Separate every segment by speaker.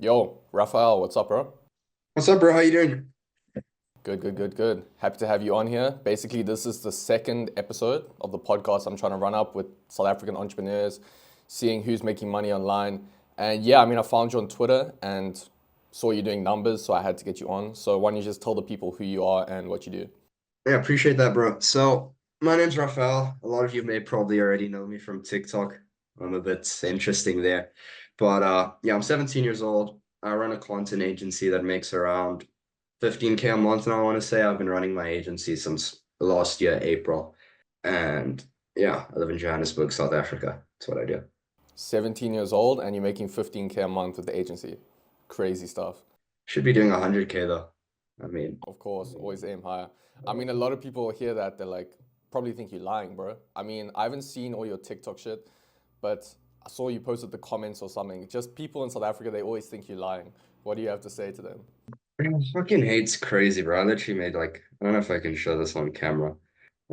Speaker 1: Yo, Rafael, what's up, bro?
Speaker 2: What's up, bro? How you doing?
Speaker 1: Good, good, good, good. Happy to have you on here. Basically, this is the second episode of the podcast I'm trying to run up with South African entrepreneurs, seeing who's making money online. And yeah, I found you on Twitter and saw you doing numbers, so I had to get you on. So why don't you just tell the people who you are and what you do?
Speaker 2: Yeah, appreciate that, bro. So, my name's Rafael. A lot of you may probably already know me from TikTok. I'm a bit interesting there. But yeah, I'm 17 years old. I run a content agency that makes around 15K a month now, I want to say. I've been running my agency since last year, April. And yeah, I live in Johannesburg, South Africa. That's what I do.
Speaker 1: 17 years old and you're making 15K a month with the agency. Crazy stuff.
Speaker 2: Should be doing 100K though. I mean,
Speaker 1: Of course, always aim higher. A lot of people hear that, they're like, probably think you're lying, bro. I haven't seen all your TikTok shit, but I saw you posted the comments or something. Just people in South Africa, they always think you're lying. What do you have to say to them?
Speaker 2: fucking hate's crazy, bro. I literally made like, I don't know if I can show this on camera.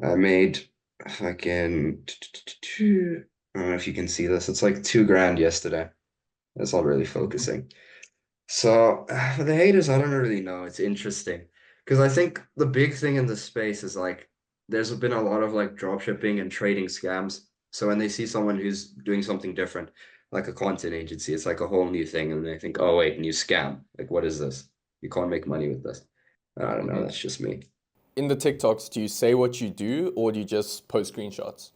Speaker 2: I made fucking, I don't know if you can see this. It's like 2 grand yesterday. That's not really focusing. So for the haters, I don't really know. It's interesting because I think the big thing in this space is like there's been a lot of like drop shipping and trading scams. So when they see someone who's doing something different, like a content agency, it's like a whole new thing, and they think, oh wait, new scam. Like what is this? You can't make money with this. I don't know.
Speaker 1: Hmm.
Speaker 2: That's just me.
Speaker 1: In the TikToks, do you say what you do or do you just post screenshots?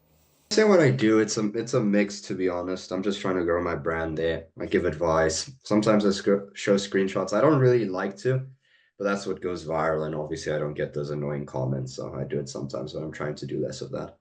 Speaker 2: Say what I do, it's a mix to be honest. I'm just trying to grow my brand there. I give advice. Sometimes I show screenshots. I don't really like to, but that's what goes viral. And obviously, I don't get those annoying comments, so I do it sometimes. But I'm trying to do less of that.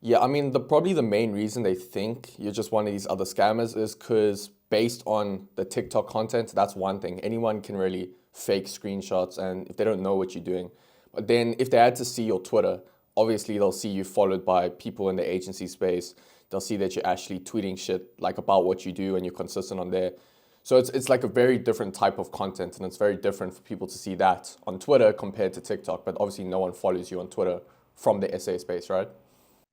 Speaker 1: Yeah, probably the main reason they think you're just one of these other scammers is because based on the TikTok content, that's one thing. Anyone can really fake screenshots and if they don't know what you're doing. But then if they had to see your Twitter, obviously they'll see you followed by people in the agency space. They'll see that you're actually tweeting shit like about what you do and you're consistent on there. So it's like a very different type of content and it's very different for people to see that on Twitter compared to TikTok. But obviously no one follows you on Twitter from the SA space, right?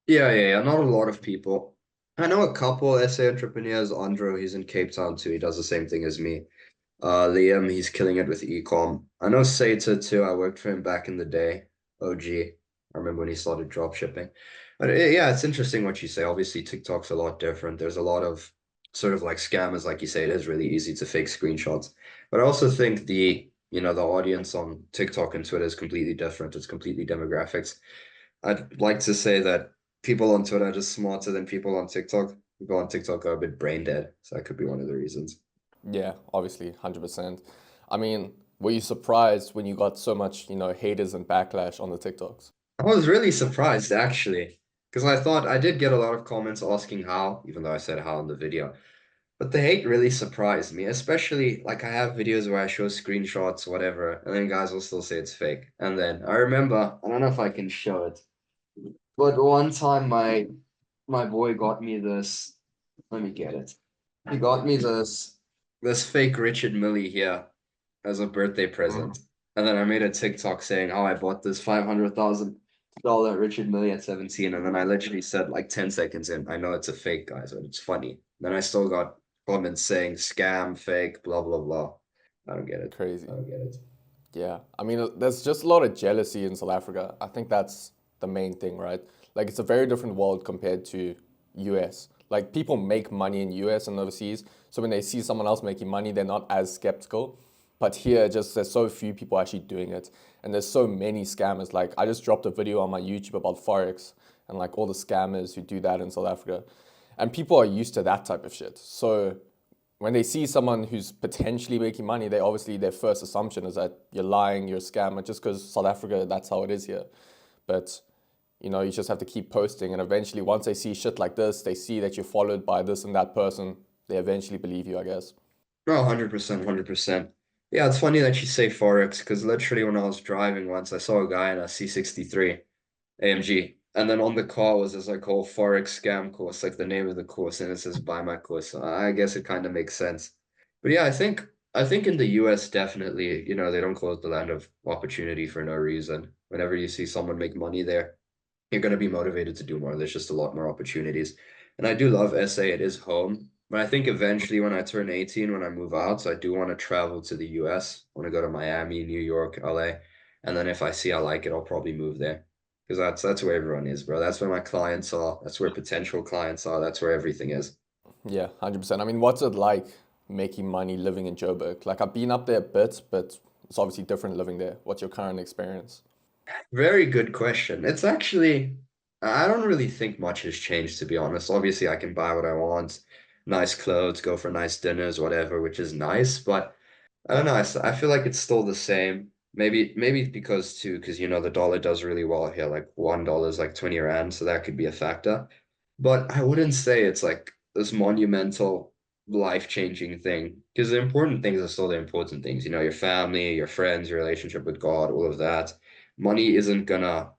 Speaker 2: Yeah. Not a lot of people. I know a couple essay entrepreneurs. Andro, he's in Cape Town too. He does the same thing as me. Liam, he's killing it with ecom. I know Sater too. I worked for him back in the day. OG. I remember when he started drop shipping. But yeah, it's interesting what you say. Obviously, TikTok's a lot different. There's a lot of sort of like scammers, like you say. It is really easy to fake screenshots. But I also think the audience on TikTok and Twitter is completely different. It's completely demographics. I'd like to say that people on Twitter are just smarter than people on TikTok. People on TikTok are a bit brain dead, so that could be one of the reasons.
Speaker 1: Yeah, obviously, 100%. Were you surprised when you got so much, haters and backlash on the TikToks?
Speaker 2: I was really surprised actually, because I thought I did get a lot of comments asking how, even though I said how in the video. But the hate really surprised me, especially like I have videos where I show screenshots, whatever, and then guys will still say it's fake. And then I remember, I don't know if I can show it, but one time my boy got me this. Let me get it. He got me this fake Richard Millie here as a birthday present. And then I made a TikTok saying how I bought this $500,000 Richard Millie at 17. And then I literally said like 10 seconds in, I know it's a fake, guys, but it's funny. Then I still got comments saying scam, fake, blah, blah, blah. I don't get it. I
Speaker 1: Crazy.
Speaker 2: don't get it.
Speaker 1: Yeah. There's just a lot of jealousy in South Africa. I think that's the main thing, right? Like, it's a very different world compared to US. Like, people make money in US and overseas. So when they see someone else making money, they're not as skeptical. But here, just there's so few people actually doing it. And there's so many scammers. Like, I just dropped a video on my YouTube about Forex and like all the scammers who do that in South Africa. And people are used to that type of shit. So when they see someone who's potentially making money, they obviously their first assumption is that you're lying, you're a scammer, just because South Africa, that's how it is here. But you just have to keep posting, and eventually, once they see shit like this, they see that you're followed by this and that person, they eventually believe you, I guess.
Speaker 2: No, 100%, 100%. Yeah, it's funny that you say Forex because literally when I was driving once, I saw a guy in a C63 AMG. And then on the car was this like whole Forex scam course, like the name of the course, and it says buy my course. So I guess it kind of makes sense. But yeah, I think in the US definitely, they don't call it the land of opportunity for no reason. Whenever you see someone make money there, you're going to be motivated to do more. There's just a lot more opportunities. And I do love SA. It is home. But I think eventually when I turn 18, when I move out, I do want to travel to the US. I want to go to Miami, New York, LA. And then if I see I like it, I'll probably move there. Because that's where everyone is, bro. That's where my clients are. That's where potential clients are. That's where everything is.
Speaker 1: Yeah, 100%. I mean, what's it like making money living in Joburg? Like, I've been up there a bit, but it's obviously different living there. What's your current experience?
Speaker 2: Very good question. It's actually, I don't really think much has changed, to be honest. Obviously, I can buy what I want, nice clothes, go for nice dinners, whatever, which is nice. But I don't know. I feel like it's still the same. Maybe because too, because the dollar does really well here. Like $1 is like 20 rand, so that could be a factor. But I wouldn't say it's like this monumental, life-changing thing. Because the important things are still the important things. Your family, your friends, your relationship with God, all of that. Money isn't gonna,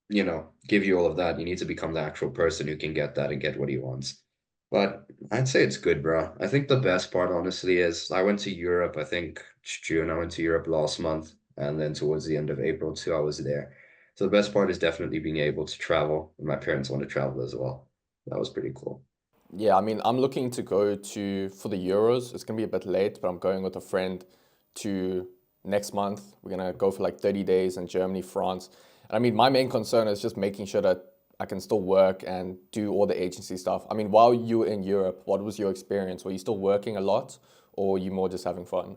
Speaker 2: give you all of that. You need to become the actual person who can get that and get what he wants. But I'd say it's good, bro. I think the best part, honestly, is I went to Europe, I think it's June. I went to Europe last month, and then towards the end of April too, I was there. So the best part is definitely being able to travel. And my parents want to travel as well. That was pretty cool.
Speaker 1: Yeah, I mean, I'm looking to go to for the Euros. It's gonna be a bit late, but I'm going with a friend to next month. We're gonna go for like 30 days in Germany, France. And I mean, my main concern is just making sure that I can still work and do all the agency stuff. I mean, while you were in Europe, what was your experience? Were you still working a lot, or were you more just having fun?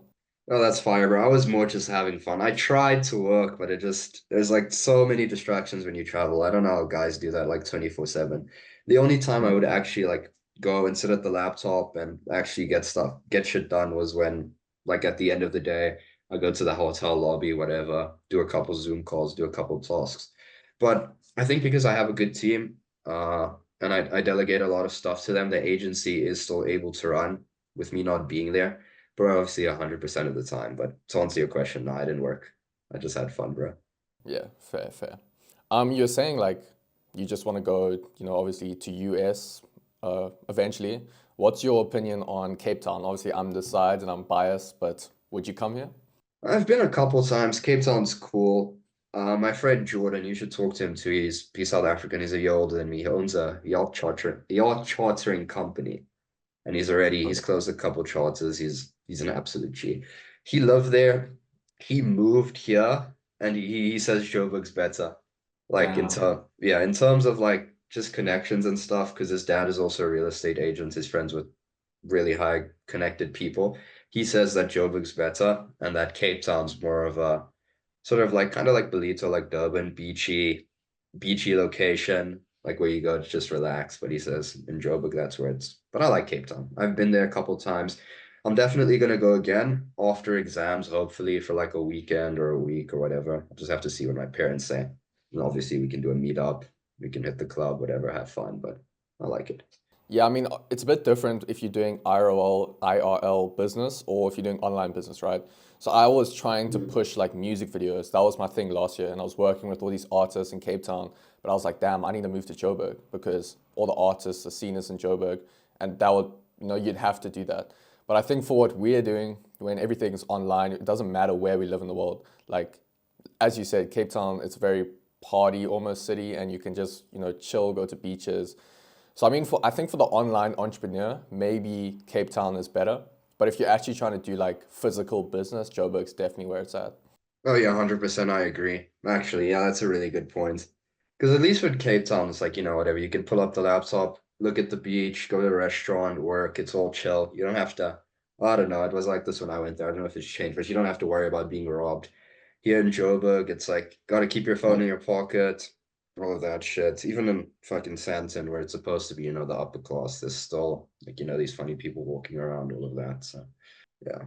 Speaker 2: Oh, that's fire, bro. I was more just having fun. I tried to work, but there's like so many distractions when you travel. I don't know how guys do that like 24/7. The only time I would actually like go and sit at the laptop and actually get shit done was when, like, at the end of the day, I go to the hotel lobby, whatever, do a couple Zoom calls, do a couple tasks. But I think because I have a good team, and I delegate a lot of stuff to them, the agency is still able to run with me not being there. Bro, obviously 100% of the time. But to answer your question, no, I didn't work. I just had fun, bro.
Speaker 1: Yeah, fair, fair. You're saying like you just want to go, obviously to US eventually. What's your opinion on Cape Town? Obviously, I'm this side and I'm biased, but would you come here?
Speaker 2: I've been a couple times. Cape Town's cool. My friend Jordan, you should talk to him too. He's South African. He's a year older than me. He owns a yacht chartering company, and he's
Speaker 1: Okay.
Speaker 2: closed a couple charters. He's an absolute G. He lived there. He moved here, and he says Joburg's better. Like
Speaker 1: Damn.
Speaker 2: in terms of like just connections and stuff, because his dad is also a real estate agent. He's friends with really high connected people. He says that Joburg's better and that Cape Town's more of a sort of like kind of like Ballito, like Durban, beachy location, like where you go to just relax. But he says in Joburg, that's where it's. But I like Cape Town. I've been there a couple times. I'm definitely gonna go again after exams, hopefully for like a weekend or a week or whatever. I just have to see what my parents say. And obviously we can do a meetup, we can hit the club, whatever, have fun, but I like it.
Speaker 1: Yeah, I mean, it's a bit different if you're doing IRL business or if you're doing online business, right? So I was trying to push like music videos. That was my thing last year, and I was working with all these artists in Cape Town. But I was like, damn, I need to move to Joburg because all the artists are seen as in Joburg, and that would, you'd have to do that. But I think for what we're doing, when everything's online, it doesn't matter where we live in the world. Like, as you said, Cape Town, it's a very party almost city, and you can just, chill, go to beaches. So I mean, I think for the online entrepreneur, maybe Cape Town is better. But if you're actually trying to do like physical business, Joburg's definitely where it's at.
Speaker 2: Oh yeah, 100% I agree. Actually, yeah, that's a really good point. Because at least with Cape Town, it's like, whatever, you can pull up the laptop, look at the beach, go to a restaurant, work, it's all chill. You don't have to, I don't know, it was like this when I went there. I don't know if it's changed, but you don't have to worry about being robbed. Here in Joburg, it's like, gotta keep your phone in your pocket, all of that shit. Even in fucking Sandton, where it's supposed to be, the upper class, there's still, like, these funny people walking around, all of that. So, yeah.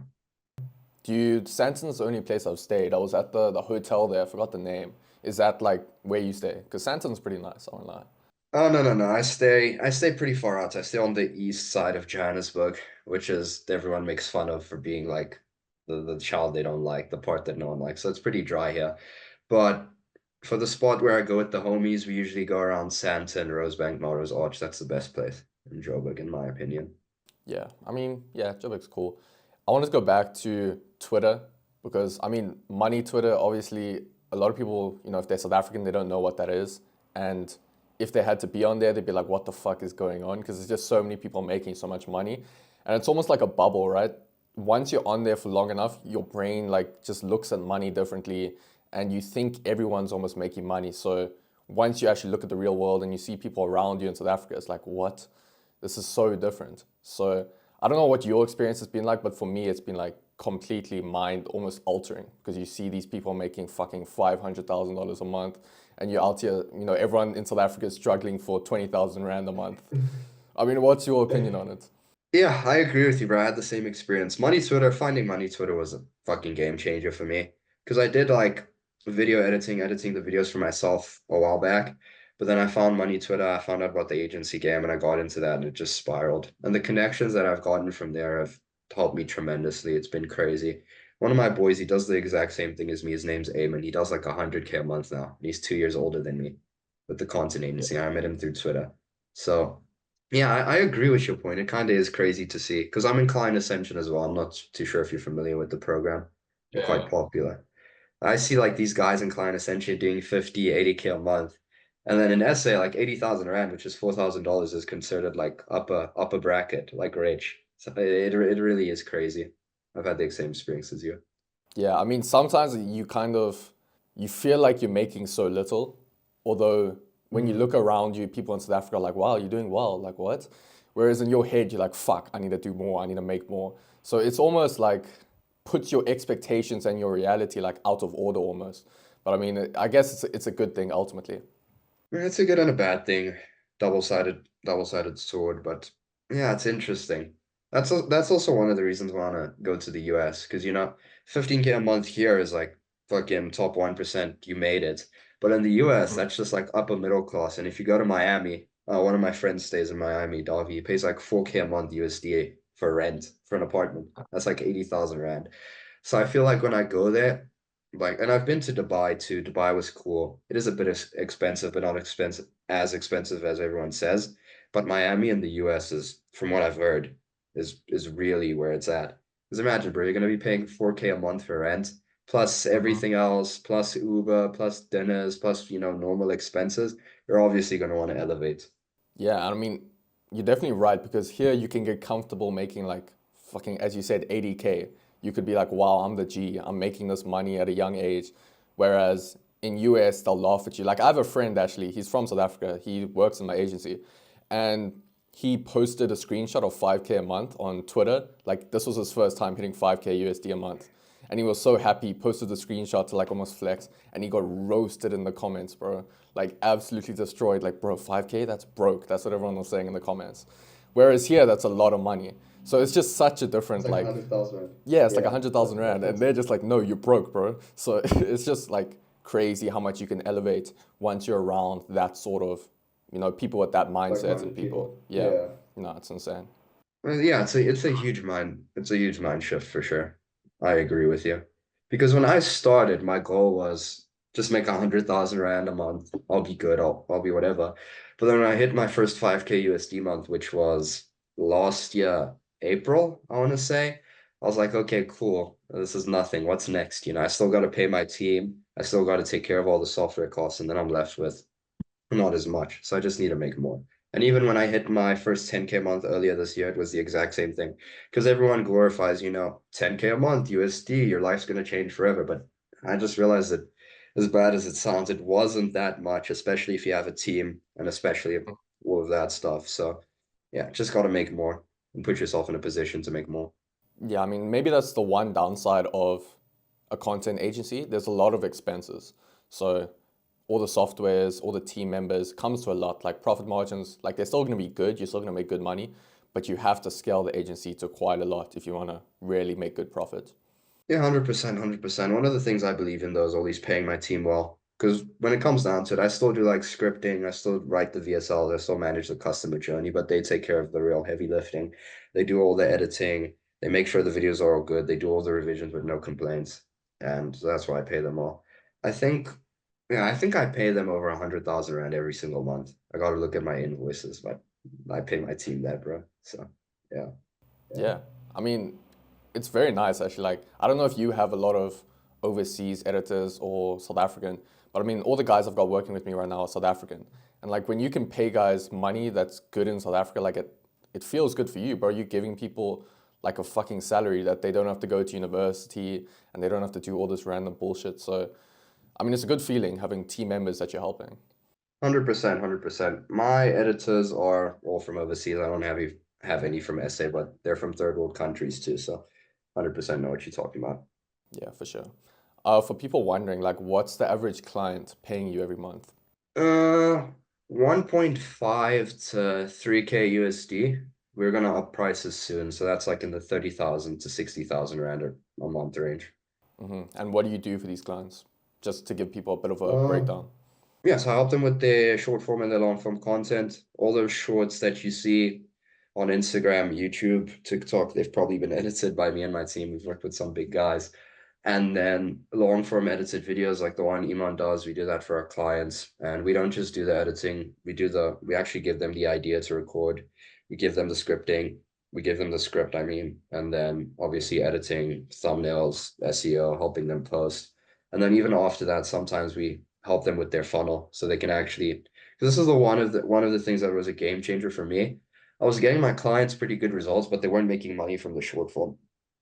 Speaker 1: Santon's the only place I've stayed. I was at the hotel there, I forgot the name. Is that like where you stay? Because Santon's pretty nice, I won't lie.
Speaker 2: Oh no no no. I stay pretty far out. I stay on the east side of Johannesburg, which is everyone makes fun of for being like the child they don't like, the part that no one likes. So it's pretty dry here. But for the spot where I go with the homies, we usually go around Sandton, Rosebank, Melrose Arch. That's the best place in Joburg, in my opinion.
Speaker 1: Yeah, I mean, yeah, Joburg's cool. I wanted to go back to Twitter because, I mean, money Twitter, obviously, a lot of people, if they're South African, they don't know what that is. And if they had to be on there, they'd be like, what the fuck is going on? Because there's just so many people making so much money. And it's almost like a bubble, right? Once you're on there for long enough, your brain like just looks at money differently and you think everyone's almost making money. So once you actually look at the real world and you see people around you in South Africa, it's like, what? This is so different. So I don't know what your experience has been like, but for me, it's been like completely mind almost altering because you see these people making fucking $500,000 a month and you're out here, everyone in South Africa is struggling for 20,000 Rand a month. I mean, what's your opinion on it?
Speaker 2: Yeah, I agree with you, bro. I had the same experience. Finding Money Twitter was a fucking game changer for me. Because I did like video editing the videos for myself a while back. But then I found Money Twitter, I found out about the agency game, and I got into that and it just spiraled. And the connections that I've gotten from there have helped me tremendously. It's been crazy. One of my boys, he does the exact same thing as me. His name's Eamon. He does like 100K a month now. And he's 2 years older than me with the content
Speaker 1: Yeah.
Speaker 2: agency. I met him through Twitter. So. Yeah, I agree with your point. It kind of is crazy to see because I'm in Klein Ascension as well. I'm not too sure if you're familiar with the program. They're quite
Speaker 1: Yeah.
Speaker 2: popular. I see like these guys in Klein Ascension doing 50, 80K a month. And then an essay like 80,000 Rand, which is $4,000, is considered like upper bracket, like rich. So it really is crazy. I've had the same experience as you.
Speaker 1: Yeah, I mean, sometimes you feel like you're making so little, although when you look around you, people in South Africa are like, wow, you're doing well, like what? Whereas in your head, you're like, fuck, I need to do more, I need to make more. So it's almost like puts your expectations and your reality like out of order almost. But I mean, I guess it's a good thing ultimately.
Speaker 2: It's a good and a bad thing. Double-sided sword, but yeah, it's interesting. That's also one of the reasons I want to go to the US because 15K a month here is like fucking top 1%, you made it. But in the US,
Speaker 1: Mhm.
Speaker 2: that's just like upper middle class. And if you go to Miami, one of my friends stays in Miami, Davi, he pays like 4K a month USD for rent for an apartment. That's like 80,000 Rand. So I feel like when I go there, like, and I've been to Dubai too. Dubai was cool. It is a bit expensive, but not expensive as everyone says. But Miami in the US is, from what I've heard, is really where it's at. Because imagine, bro, you're gonna be paying 4K a month for rent, plus
Speaker 1: Mhm.
Speaker 2: everything else, plus Uber, plus dinners, plus normal expenses. You're obviously gonna want to elevate.
Speaker 1: Yeah, I mean, you're definitely right because here you can get comfortable making like fucking, as you said, 80K. You could be like, wow, I'm the G. I'm making this money at a young age. Whereas in US, they'll laugh at you. Like I have a friend actually, he's from South Africa. He works in my agency. And he posted a screenshot of 5K a month on Twitter. Like this was his first time hitting 5K USD a month. And he was so happy, he posted the screenshot to like almost flex, and he got roasted in the comments, bro. Like absolutely destroyed. Like, bro, 5K, that's broke. That's what everyone was saying in the comments. Whereas here, that's a lot of money. So it's just such a
Speaker 2: It's
Speaker 1: different,
Speaker 2: like
Speaker 1: like,
Speaker 2: 100,000.
Speaker 1: yeah, it's like
Speaker 2: Yeah,
Speaker 1: 100,000 Rand. And
Speaker 2: that's
Speaker 1: they're just like, no, you're broke, bro. So it's just like crazy how much you can elevate once you're around that sort of, people with that mindset and
Speaker 2: like-minded
Speaker 1: people.
Speaker 2: people.
Speaker 1: Yeah,
Speaker 2: Yeah.
Speaker 1: it's insane.
Speaker 2: Well, yeah, it's a huge mind shift for sure. I agree with you. Because when I started, my goal was just make 100,000 Rand a month. I'll be good. I'll be whatever. But then when I hit my first 5K USD month, which was last year, April, I want to say, I was like, okay, cool. This is nothing. What's next? I still got to pay my team. I still got to take care of all the software costs, and then I'm left with not as much. So I just need to make more. And even when I hit my first 10K month earlier this year, it was the exact same thing. Because everyone glorifies, 10K a month USD, your life's going to change forever. But I just realized that as bad as it sounds, it wasn't that much, especially if you have a team and especially all of that stuff. So yeah, just got to make more and put yourself in a position to make more.
Speaker 1: Yeah, I mean, maybe that's the one downside of a content agency. There's a lot of expenses. So all the softwares, all the team members comes to a lot. Like profit margins, like they're still going to be good. You're still going to make good money, but you have to scale the agency to quite a lot if you want to really make good profit.
Speaker 2: Yeah, 100%, 100%. One of the things I believe in though is always paying my team well. Because when it comes down to it, I still do like scripting, I still write the VSL, I still manage the customer journey, but they take care of the real heavy lifting. They do all the editing, they make sure the videos are all good, they do all the revisions with no complaints. And that's why I pay them all. I think, yeah, I think I pay them over 100,000 Rand every single month. I gotta look at my invoices, but I pay my team that, bro. So, yeah, yeah.
Speaker 1: Yeah, I mean, it's very nice actually. Like, I don't know if you have a lot of overseas editors or South African, but I mean, all the guys I've got working with me right now are South African. And like, when you can pay guys money that's good in South Africa, like it feels good for you, bro. You're giving people like a fucking salary that they don't have to go to university and they don't have to do all this random bullshit. So, I mean, it's a good feeling having team members that you're helping.
Speaker 2: 100%, 100%. My editors are all from overseas. I don't have any from SA, but they're from third world countries too. So 100% know what you're talking about.
Speaker 1: Yeah, for sure. For people wondering, like, what's the average client paying you every month?
Speaker 2: Uh, 1.5 to 3K USD. We're gonna up prices soon, so that's like in the 30,000 to 60,000 rand a month range.
Speaker 1: And what do you do for these clients? Just to give people a bit of a
Speaker 2: Uh,
Speaker 1: breakdown.
Speaker 2: yeah, so I help them with their short form and their long form content. All those shorts that you see on Instagram, YouTube, TikTok, they've probably been edited by me and my team. We've worked with some big guys. And then long form edited videos like the one Iman does, we do that for our clients. And we don't just do the editing, we actually give them the idea to record. We give them the scripting, we give them the script, I mean, and then obviously editing, thumbnails, SEO, helping them post. And then even after that, sometimes we help them with their funnel so they can actually, because this is the one of the things that was a game changer for me. I was getting my clients pretty good results, but they weren't making money from the short form.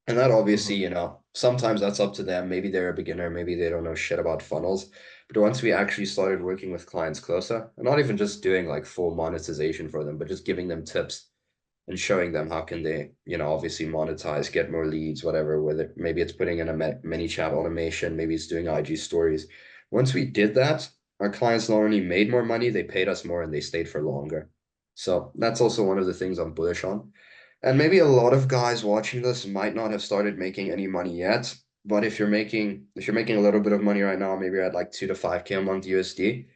Speaker 2: And that obviously,
Speaker 1: Hmm.
Speaker 2: sometimes that's up to them. Maybe they're a beginner, maybe they don't know shit about funnels. But once we actually started working with clients closer, and not even just doing like full monetization for them, but just giving them tips and showing them how can they, obviously monetize, get more leads, whatever, whether maybe it's putting in a many chat automation, maybe it's doing IG stories. Once we did that, our clients not only made more money, they paid us more and they stayed for longer. So that's also one of the things I'm bullish on. And maybe a lot of guys watching this might not have started making any money yet, but if you're making a little bit of money right now, maybe you're at like 2 to 5K a month USD,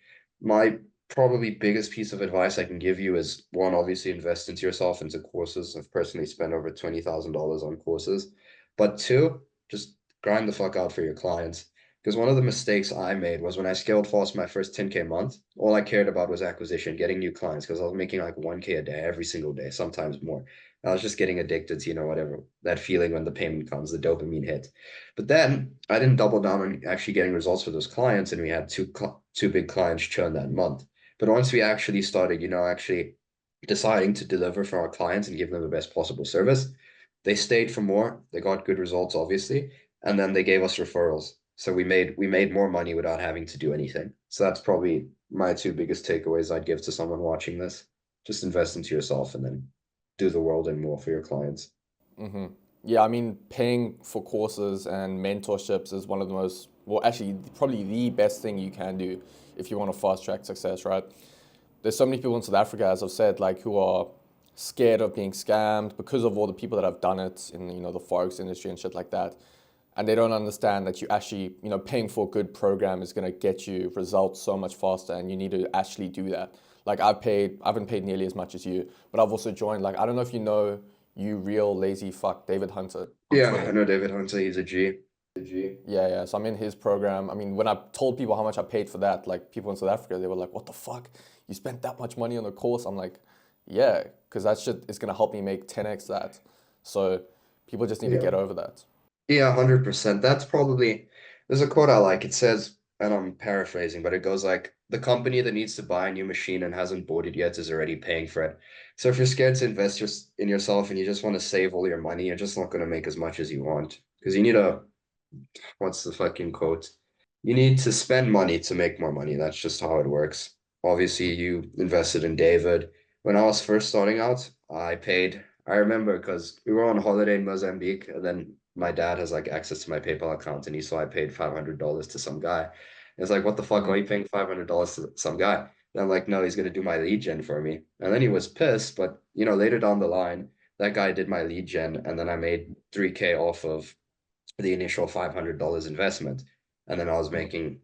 Speaker 2: my probably biggest piece of advice I can give you is one, obviously invest into yourself into courses. I've personally spent over $20,000 on courses. But two, just grind the fuck out for your clients. Because one of the mistakes I made was when I scaled fast my first 10K month, all I cared about was acquisition, getting new clients, because I was making like 1K a day every single day, sometimes more. I was just getting addicted to, whatever, that feeling when the payment comes, the dopamine hit. But then I didn't double down on actually getting results for those clients, and we had two big clients churn that month. But once we actually started, actually deciding to deliver for our clients and give them the best possible service, they stayed for more. They got good results, obviously, and then they gave us referrals. So we made more money without having to do anything. So that's probably my two biggest takeaways I'd give to someone watching this. Just invest into yourself and then do the world and more for your clients.
Speaker 1: Yeah, I mean, paying for courses and mentorships is one of the most, well, actually, probably the best thing you can do if you want to fast track success, right? There's so many people in South Africa, as I've said, like who are scared of being scammed because of all the people that have done it in, the forex industry and shit like that. And they don't understand that you actually, paying for a good program is going to get you results so much faster, and you need to actually do that. Like I haven't paid nearly as much as you, but I've also joined, like, I don't know if you know, you real lazy fuck, David Hunter on
Speaker 2: Yeah, I
Speaker 1: Twitter.
Speaker 2: know David Hunter, he's a G.
Speaker 1: Yeah, yeah. So I'm in his program. I mean, when I told people how much I paid for that, like people in South Africa, they were like, "What the fuck? You spent that much money on a course?" I'm like, "Yeah, because that shit is gonna help me make 10x that." So people just need to
Speaker 2: Yeah.
Speaker 1: get over that.
Speaker 2: Yeah, 100%. There's a quote I like. It says, and I'm paraphrasing, but it goes like, the company that needs to buy a new machine and hasn't bought it yet is already paying for it. So if you're scared to invest in yourself and you just want to save all your money, you're just not going to make as much as you want. Because what's the fucking quote? You need to spend money to make more money. That's just how it works. Obviously, you invested in David. When I was first starting out, I remember because we were on holiday in Mozambique, and then my dad has like access to my PayPal account, and I paid $500 to some guy. It's like, what the fuck? Why are
Speaker 1: Hmm.
Speaker 2: you paying $500 to some guy? And I'm like, no, he's gonna do my lead gen for me. And then he was pissed, but later down the line, that guy did my lead gen, and then I made 3K off of the initial $500 investment. And then I was making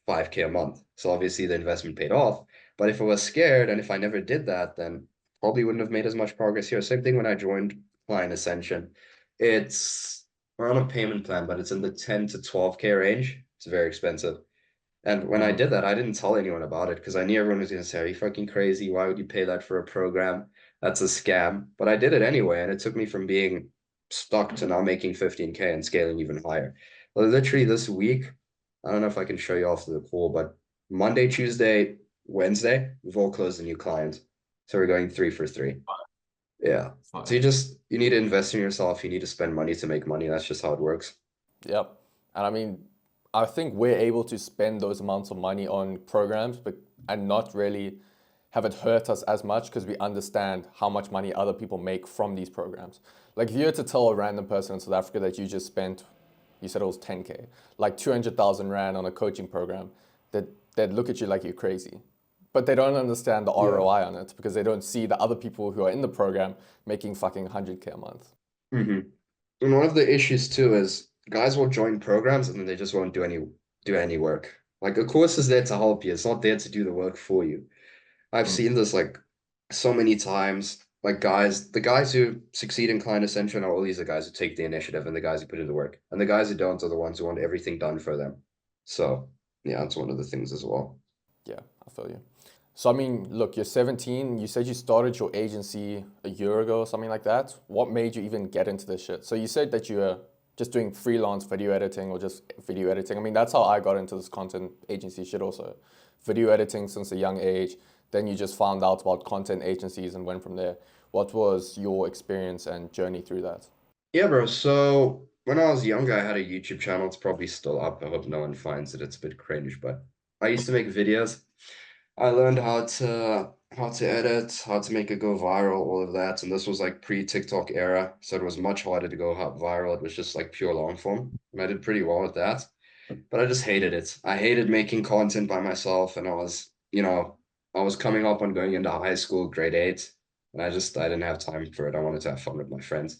Speaker 2: 5K a month. So obviously the investment paid off. But if I was scared and if I never did that, then probably wouldn't have made as much progress here. Same thing when I joined Client Ascension. It's we're on a payment plan, but it's in the 10 to 12K range. It's very expensive. And when I
Speaker 1: Hmm.
Speaker 2: did that, I didn't tell anyone about it because I knew everyone was going to say, "Are you fucking crazy? Why would you pay that for a program? That's a scam." But I did it anyway, and it took me from being stuck to now making 15K and scaling even higher. Well, literally this week, I don't know if I can show you after the call, but Monday, Tuesday, Wednesday, we've all closed a new client. So we're going three for three. Yeah. So
Speaker 1: Fine.
Speaker 2: you need to invest in yourself. You need to spend money to make money. That's just how it works.
Speaker 1: Yep. And I mean, I think we're able to spend those amounts of money on programs, but and not really have it hurt us as much because we understand how much money other people make from these programs. Like if you were to tell a random person in South Africa that you just spent, you said it was 10K, like 200,000 Rand on a coaching program, that they'd look at you like you're crazy. But they don't understand the
Speaker 2: Yeah.
Speaker 1: ROI on it because they don't see the other people who are in the program making fucking 100K a month.
Speaker 2: hmm And one of the issues too is guys will join programs and then they just won't do any work. Like a course is there to help you. It's not there to do the work for you. I've
Speaker 1: Mm.
Speaker 2: seen this like so many times. Like the guys who succeed in client ascension are always the guys who take the initiative and the guys who put in the work. And the guys who don't are the ones who want everything done for them. So yeah, that's one of the things as well.
Speaker 1: Yeah, I feel you. So, I mean, look, you're 17. You said you started your agency a year ago or something like that. What made you even get into this shit? So, you said that you were just doing freelance video editing or just video editing. I mean, that's how I got into this content agency shit also. Video editing since a young age. Then you just found out about content agencies and went from there. What was your experience and journey through that?
Speaker 2: Yeah, bro. So when I was younger, I had a YouTube channel. It's probably still up. I hope no one finds it. It's a bit cringe, but I used to make videos. I learned how to edit, how to make it go viral, all of that. And this was like pre-TikTok era, so it was much harder to go viral. It was just like pure long form, and I did pretty well with that. But I just hated it. I hated making content by myself, and I was coming up on going into high school, grade eight, and I didn't have time for it. I wanted to have fun with my friends.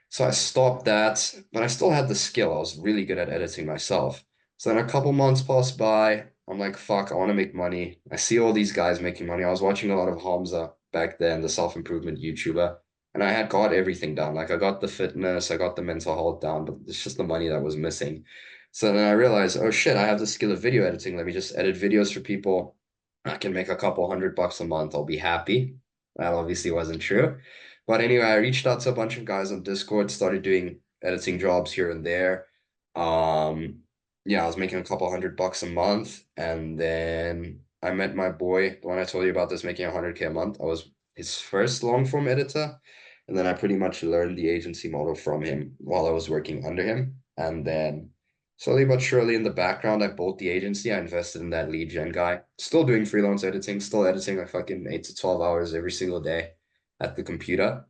Speaker 2: So I stopped that, but I still had the skill. I was really good at editing myself. So then a couple months passed by. I'm like, fuck, I want to make money. I see all these guys making money. I was watching a lot of Hamza back then, the self-improvement YouTuber, and I had got everything down. Like I got the fitness, I got the mental health down, but it's just the money that was missing. So then I realized, oh shit, I have the skill of video editing. Let me just edit videos for people. I can make a couple $100 a month. I'll be happy. That obviously wasn't true. But anyway, I reached out to a bunch of guys on Discord, started doing editing jobs here and there. Um, yeah, I was making a couple $100 a month, and then I met my boy, the one I told you about that's making 100K a month. I was his first long form editor, and then I pretty much learned the agency model from him while I was working under him. And then slowly but surely in the background, I built the agency. I invested in that lead gen guy. Still doing freelance editing, still editing like fucking 8 to 12 hours every single day at the computer.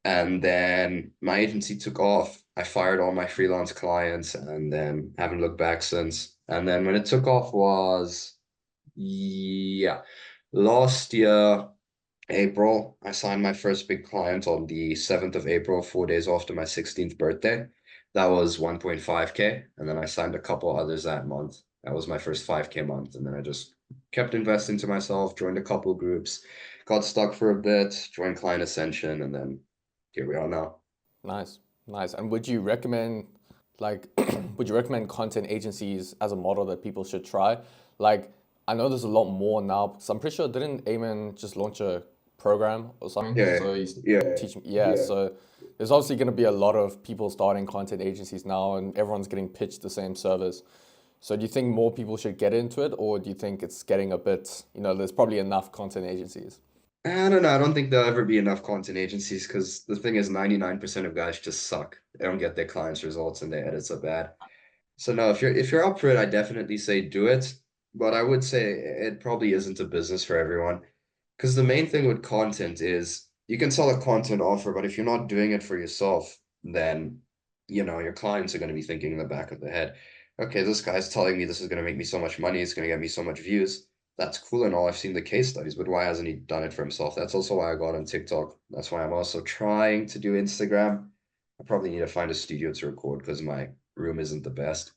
Speaker 2: And then my agency took off. I fired all my freelance clients and then haven't looked back since. And then when it took off was, yeah, last year, April, I signed my first big client on the 7th of April, 4 days after my 16th birthday. That was 1.5K. And then I signed a couple others that month. That was my first 5K month. And then I just kept investing to myself, joined a couple groups, got stuck for a bit, joined Client Ascension, and then here we are now.
Speaker 1: Nice, nice. And would you recommend, like, would you recommend content agencies as a model that people should try? Like, I know there's a lot more now, because I'm pretty sure didn't Eamon just launch a program or something?
Speaker 2: Yeah,
Speaker 1: So he's
Speaker 2: yeah,
Speaker 1: teaching, yeah. So there's obviously going to be a lot of people starting content agencies now, and everyone's getting pitched the same service. So do you think more people should get into it, or do you think it's getting a bit, there's probably enough content agencies?
Speaker 2: I don't know. I don't think there'll ever be enough content agencies because the thing is 99% of guys just suck. They don't get their clients' results and their edits are bad. So no, if you're up for it, I definitely say do it. But I would say it probably isn't a business for everyone. Because the main thing with content is you can sell a content offer, but if you're not doing it for yourself, then your clients are going to be thinking in the back of their head, okay, this guy's telling me this is going to make me so much money, it's going to get me so much views. That's cool and all. I've seen the case studies, but why hasn't he done it for himself? That's also why I got on TikTok. That's why I'm also trying to do Instagram. I probably need to find a studio to record because my room isn't the best.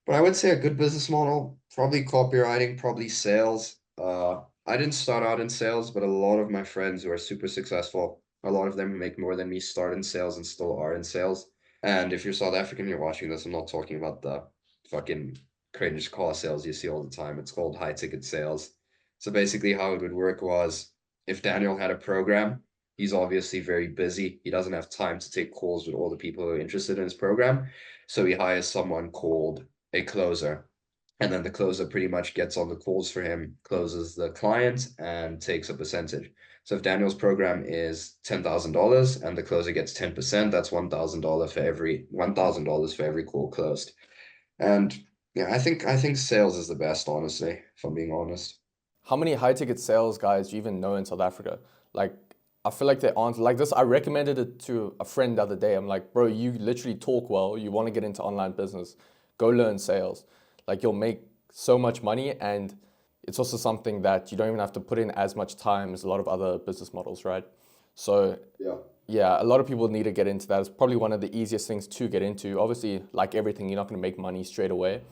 Speaker 2: But I would say a good business model, probably copywriting, probably sales. I didn't start out in sales, but a lot of my friends who are super successful, a lot of them who make more than me start in sales and still are in sales. And if you're South African, you're watching this, I'm not talking about the fucking cringe car sales you see all the time. It's called high ticket sales. So basically, how it would work was if Daniel had a program, he's obviously very busy. He doesn't have time to take calls with all the people who are interested in his program. So he hires someone called a closer. And then the closer pretty much gets on the calls for him, closes the client, and takes a percentage. So if Daniel's program is $10,000 and the closer gets 10%, that's $1,000 for every call closed. And yeah, I think sales is the best, honestly, if I'm being honest.
Speaker 1: How many high ticket sales guys do you even know in South Africa? Like, I feel like they aren't like this. I recommended it to a friend the other day. I'm like, bro, you literally talk well. You want to get into online business. Go learn sales. Like, you'll make so much money. And it's also something that you don't even have to put in as much time as a lot of other business models, right? So,
Speaker 2: Yeah.
Speaker 1: yeah, a lot of people need to get into that. It's probably one of the easiest things to get into. Obviously, like everything, you're not going to make money straight away,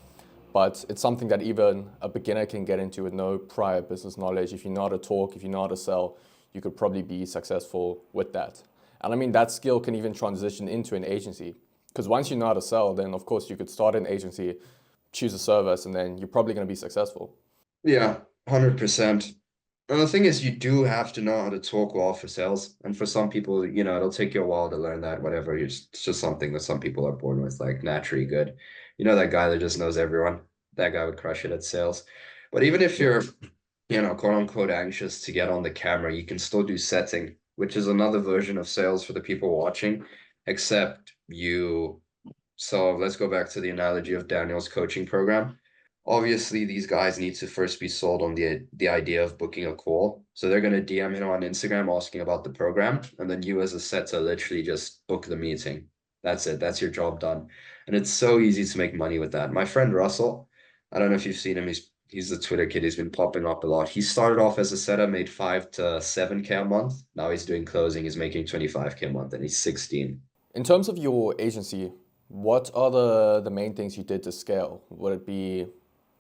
Speaker 1: but it's something that even a beginner can get into with no prior business knowledge. If you know how to talk, if you know how to sell, you could probably be successful with that. And I mean, that skill can even transition into an agency. Because once you know how to sell, then of course you could start an agency, choose a service, and then you're probably going to be successful.
Speaker 2: Yeah, 100%. And the thing is, you do have to know how to talk well for sales. And for some people, it'll take you a while to learn that, whatever. It's just something that some people are born with, like naturally good. You know, that guy that just knows everyone. That guy would crush it at sales. But even if
Speaker 1: Yeah.
Speaker 2: you're, quote unquote, anxious to get on the camera, you can still do setting, which is another version of sales for the people watching, except so let's go back to the analogy of Daniel's coaching program. Obviously, these guys need to first be sold on the idea of booking a call. So they're gonna DM him on Instagram asking about the program, and then you as a setter literally just book the meeting. That's it. That's your job done. And it's so easy to make money with that. My friend Russell, I don't know if you've seen him, he's the Twitter kid, he's been popping up a lot. He started off as a setter, made 5 to 7K a month. Now he's doing closing, he's making 25K a month, and he's 16.
Speaker 1: In terms of your agency, what are the main things you did to scale? Would it be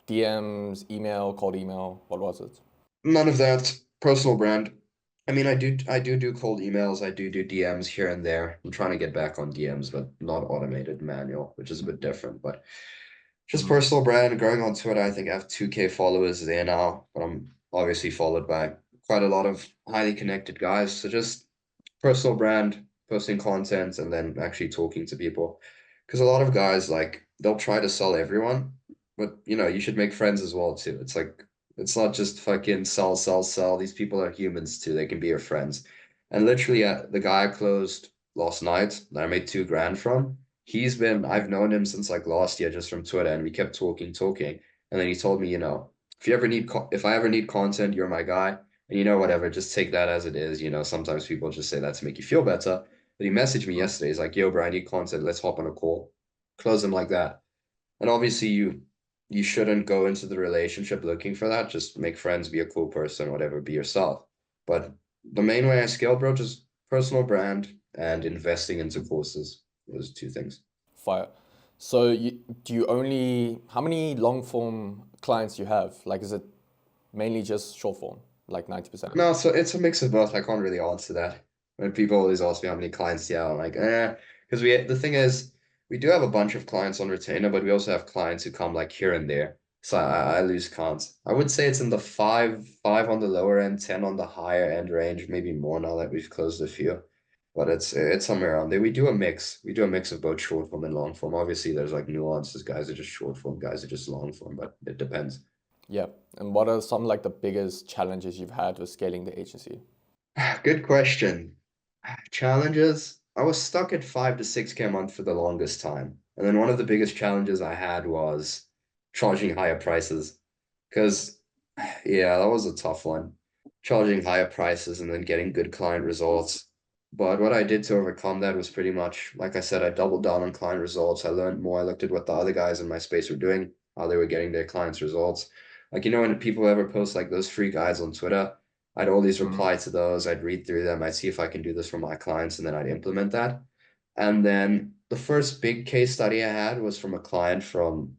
Speaker 1: DMs, email, cold email? What was it?
Speaker 2: None of that. Personal brand. I mean, I do cold emails. I do DMs here and there. I'm trying to get back on DMs, but not automated, manual, which is a bit different. But just
Speaker 1: Mhm.
Speaker 2: personal brand. Going on Twitter, I think I have 2K followers there now, but I'm obviously followed by quite a lot of highly connected guys. So just personal brand, posting content, and then actually talking to people. Because a lot of guys like they'll try to sell everyone, but you should make friends as well too. It's like it's not just fucking sell, sell, sell. These people are humans too. They can be your friends. And literally, the guy I closed last night that I made 2 grand from. I've known him since like last year just from Twitter, and we kept talking, talking. And then he told me, if I ever need content, you're my guy. And whatever, just take that as it is. Sometimes people just say that to make you feel better. But he messaged me yesterday. He's like, yo, bro, I need content. Let's hop on a call. Close him like that. And obviously you shouldn't go into the relationship looking for that. Just make friends, be a cool person, whatever, be yourself. But the main way I scale, bro, just personal brand and investing into courses. Those 2 things.
Speaker 1: Fire. So do you only, how many long form clients do you have? Like, is it mainly just short form, like 90%?
Speaker 2: No, so it's a mix of both. I can't really answer that. When people always ask me how many clients, yeah, I'm like, because the thing is, we do have a bunch of clients on retainer, but we also have clients who come like here and there. So I lose count. I would say it's in the five on the lower end, 10 on the higher end range, maybe more now that we've closed a few. But it's somewhere around there. We do a mix. We do a mix of both short form and long form. Obviously, there's like nuances. Guys are just short form, guys are just long form, but it depends.
Speaker 1: Yeah. And what are some like the biggest challenges you've had with scaling the agency?
Speaker 2: Good question. Challenges. I was stuck at 5 to 6K a month for the longest time. And then one of the biggest challenges I had was charging higher prices. Because, yeah, that was a tough one. Charging higher prices and then getting good client results. But what I did to overcome that was pretty much, like I said, I doubled down on client results. I learned more. I looked at what the other guys in my space were doing, how they were getting their clients' results. Like, when people ever post like those free guides on Twitter, I'd always
Speaker 1: Mm.
Speaker 2: reply to those. I'd read through them. I'd see if I can do this for my clients, and then I'd implement that. And then the first big case study I had was from a client from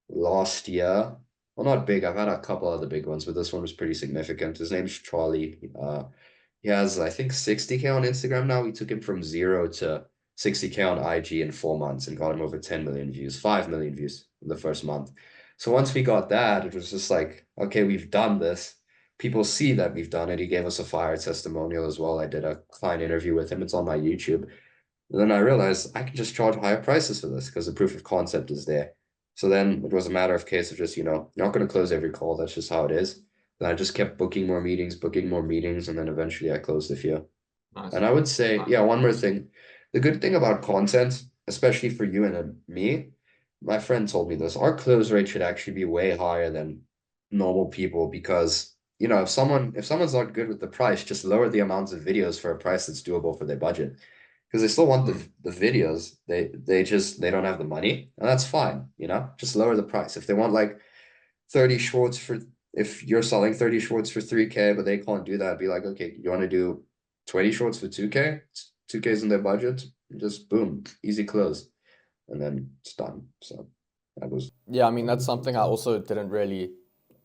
Speaker 2: last year. Well, not big. I've had a couple other big ones, but this one was pretty significant. His name's Charlie. He has, I think, 60K on Instagram now. We took him from 0 to 60K on IG in 4 months and got him over 10 million views, 5 million views in the first month. So once we got that, it was just like, okay, we've done this. People see that we've done it. He gave us a fire testimonial as well. I did a client interview with him. It's on my YouTube. And then I realized I can just charge higher prices for this because the proof of concept is there. So then it was a matter of case of just, you're not going to close every call. That's just how it is. Then I just kept booking more meetings, and then eventually I closed a few.
Speaker 1: Nice.
Speaker 2: And I would say, yeah, one more thing. The good thing about content, especially for you and me, my friend told me this, our close rate should actually be way higher than normal people because, if someone's not good with the price, just lower the amounts of videos for a price that's doable for their budget. Because they still want
Speaker 1: Hmm.
Speaker 2: the videos. They don't have the money, and that's fine, Just lower the price. If they want like 30 shorts for if you're selling 30 shorts for 3K, but they can't do that, be like, okay, you want to do 20 shorts for 2K? 2K's in their budget, just boom, easy close. And then it's done. So that was
Speaker 1: Yeah, I mean, that's something I also didn't really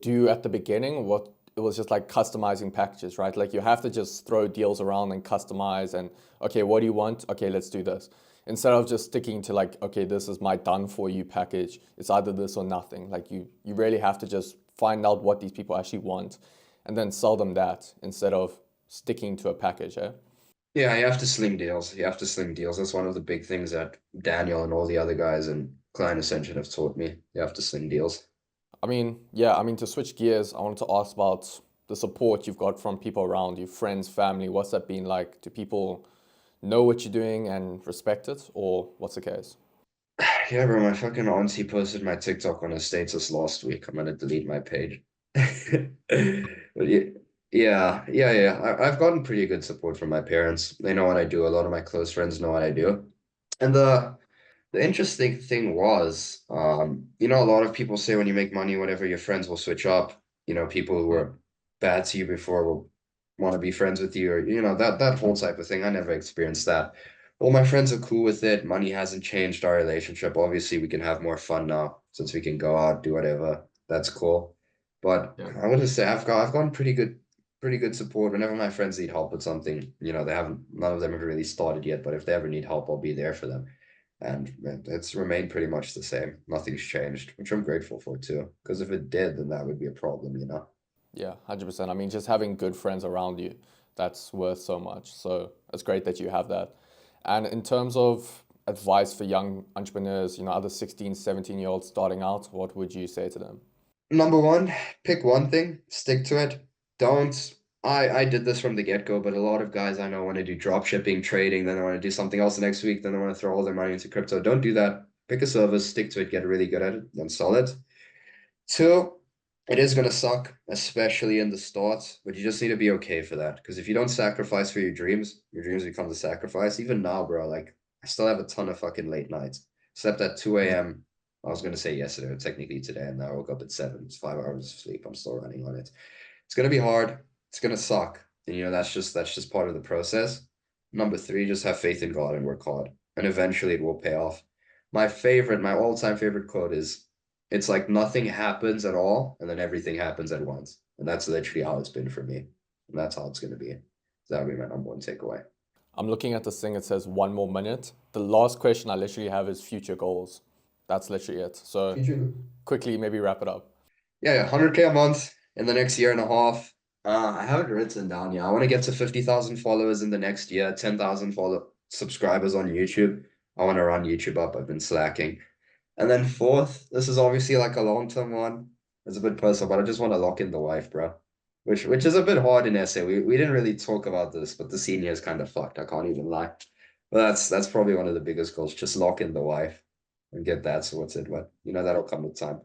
Speaker 1: do at the beginning. What it was just like customizing packages, right? Like you have to just throw deals around and customize and okay, what do you want? Okay, let's do this. Instead of just sticking to like, okay, this is my done for you package. It's either this or nothing. Like you really have to just find out what these people actually want and then sell them that instead of sticking to a package, eh?
Speaker 2: yeah, you have to sling deals. You have to sling deals. That's one of the big things that Daniel and all the other guys in Client Ascension have taught me. You have to sling deals.
Speaker 1: I mean, yeah, I mean, to switch gears, I wanted to ask about the support you've got from people around you, friends, family. What's that been like? Do people know what you're doing and respect it, or what's the case?
Speaker 2: Yeah, bro, my fucking auntie posted my TikTok on her status last week. I'm gonna delete my page. But yeah. I've gotten pretty good support from my parents. They know what I do. A lot of my close friends know what I do. And the interesting thing was, a lot of people say when you make money, whatever, your friends will switch up. People who
Speaker 1: Hmm.
Speaker 2: were bad to you before will want to be friends with you, or that whole type of thing. I never experienced that. All my friends are cool with it. Money hasn't changed our relationship. Obviously, we can have more fun now since we can go out, do whatever. That's cool. But
Speaker 1: Yeah.
Speaker 2: I would just say I've gotten pretty good support. Whenever my friends need help with something, they haven't none of them have really started yet, but if they ever need help, I'll be there for them. And it's remained pretty much the same. Nothing's changed, which I'm grateful for too. Because if it did, then that would be a problem.
Speaker 1: Yeah, 100%. I mean, just having good friends around you, that's worth so much. So it's great that you have that. And in terms of advice for young entrepreneurs, other 16, 17-year-olds starting out, what would you say to them?
Speaker 2: Number one, pick one thing, stick to it. Don't. I did this from the get-go, but a lot of guys I know want to do drop shipping, trading, then they want to do something else the next week, then they want to throw all their money into crypto. Don't do that. Pick a service, stick to it, get really good at it, then sell it. Two, it is gonna suck, especially in the start, but you just need to be okay for that. Because if you don't sacrifice for your dreams become the sacrifice. Even now, bro, like I still have a ton of fucking late nights. Slept at 2
Speaker 1: Mm.
Speaker 2: a.m. I was gonna say yesterday, but technically today, and now I woke up at 7. It's 5 hours of sleep. I'm still running on it. It's gonna be hard. It's gonna suck. And that's just part of the process. Number three, just have faith in God and work hard. And eventually it will pay off. My all-time favorite quote is it's like nothing happens at all, and then everything happens at once. And that's literally how it's been for me. And that's how it's gonna be. So that would be my number one takeaway.
Speaker 1: I'm looking at this thing, it says 1 more minute. The last question I literally have is future goals. That's literally it. So
Speaker 2: Future.
Speaker 1: quickly, maybe wrap it up.
Speaker 2: Yeah, 100K a month in the next year and a half. I have it written down. Yeah, I want to get to 50,000 followers in the next year, 10,000 follow subscribers on YouTube. I want to run YouTube up. I've been slacking. And then fourth, this is obviously like a long-term one. It's a bit personal, but I just want to lock in the wife, bro. Which is a bit hard in SA. We didn't really talk about this, but the senior is kind of fucked. I can't even lie. But that's probably one of the biggest goals. Just lock in the wife and get that sorted. But that'll come with time.